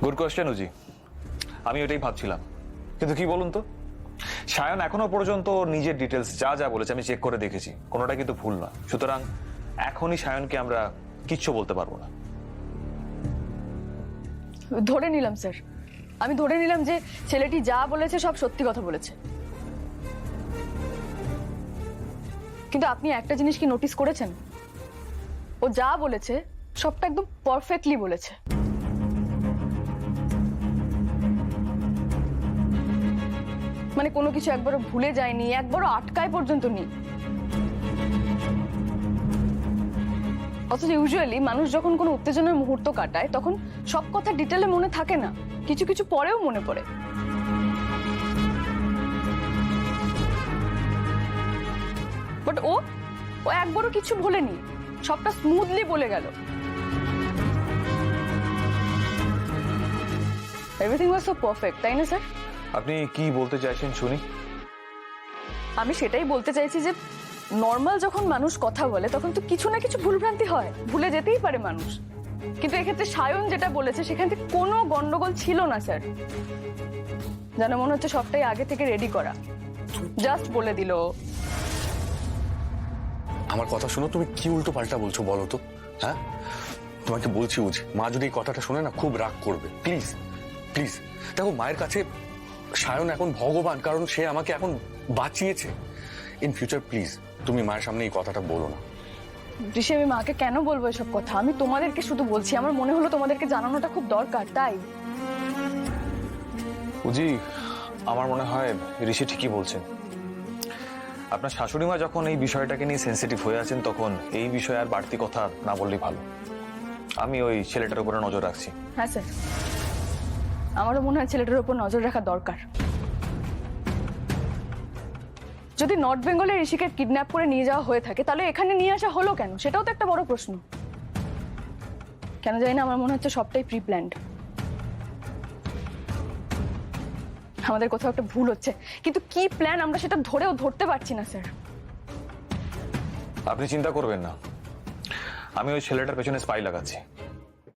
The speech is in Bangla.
গুড কোয়েশ্চেন উজি, আমি ওটাই ভাবছিলাম। কিন্তু কি বলুন তো, সায়ন এখনো পর্যন্ত নিজের ডিটেলস যা যা বলেছে আমি চেক করে দেখেছি, কোনোটা কিন্তু ভুল না। সুতরাং এখনই সায়নকে আমরা কিচ্ছু বলতে পারবো না। ধরে নিলাম স্যার, আমি ধরে নিলাম যে ছেলেটি যা বলেছে সব সত্যি কথা বলেছে। কিন্তু আপনি একটা জিনিস কি নোটিস করেছেন? ও যা বলেছে সবটা একদম পারফেক্টলি বলেছে। মানে কোনো কিছু একবারও ভুলে যায়নি, একবারও আটকায় পর্যন্ত নেই। অথচ ইউজুয়ালি মানুষ যখন কোনো উত্তেজনার মুহূর্ত কাটায় তখন সব কথা ডিটেলে মনে থাকে না, কিছু কিছু পরেও মনে পড়ে। বাট ও একবারও কিছু বলেনি, সবটা স্মুথলি বলে গেল। এভরিথিং ওয়াজ সো পারফেক্ট, তাই না স্যার? আপনি কি বলতে চাইছেন শুনি? আমি সেটাই বলতে চাইছি যে নর্মাল যখন মানুষ কথা বলে তখন তো কিছু না কিছু ভুলভ্রান্তি হয়, ভুলে যেতেই পারে মানুষ। কিন্তু এক্ষেত্রে সায়ন যেটা বলেছে সেখান থেকে কোনো গন্ডগোল ছিল না স্যার। যেন মনে হচ্ছে সবটাই আগে থেকে রেডি করা, জাস্ট বলে দিল। আমার কথা শোনো, তুমি কি উল্টো পাল্টা বলছো বলো তো? হ্যাঁ, তোমাকে বলছি উজি, মা যদি এই কথাটা শুনে না খুব রাগ করবে। প্লিজ প্লিজ, দেখো মায়ের কাছে সায়ন এখন ভগবান, কারণ সে আমাকে এখন বাঁচিয়েছে। ইন ফিউচার প্লিজ তুমি মায়ের সামনে এই কথাটা বলো না। ঋষি, আমি মাকে কেন বলবো এসব কথা? আমি তোমাদেরকে শুধু বলছি, আমার মনে হলো তোমাদেরকে জানানোটা খুব দরকার, তাই। উজি, আমার মনে হয় ঋষি ঠিকই বলছেন। আপনার শাশুড়ি মা যখন এই বিষয়টাকে নিয়ে সেন্সিটিভ হয়ে আছেন তখন এই বিষয়ে আর বাড়তি কথা না বললেই ভালো। আমি ওই ছেলেটার উপরে নজর রাখছি। হ্যাঁ স্যার, আমারও মনে হয় ছেলেটার উপর নজর রাখা দরকার। যদি নর্থ বেঙ্গলে ঋষিকে কিডন্যাপ করে নিয়ে যাওয়া হয়ে থাকে তাহলে এখানে নিয়ে আসা হলো কেন? সেটাও তো একটা বড় প্রশ্ন। কেন জানি না, আমার মনে হচ্ছে সবটাই প্রি প্ল্যান্ড। আমাদের কোথাও একটা ভুল হচ্ছে, কিন্তু কি প্ল্যান আমরা সেটা ধরতে পারছি না স্যার। আপনি চিন্তা করবেন না, আমি ওই ছেলেটার পেছনে স্পাই লাগাচ্ছি।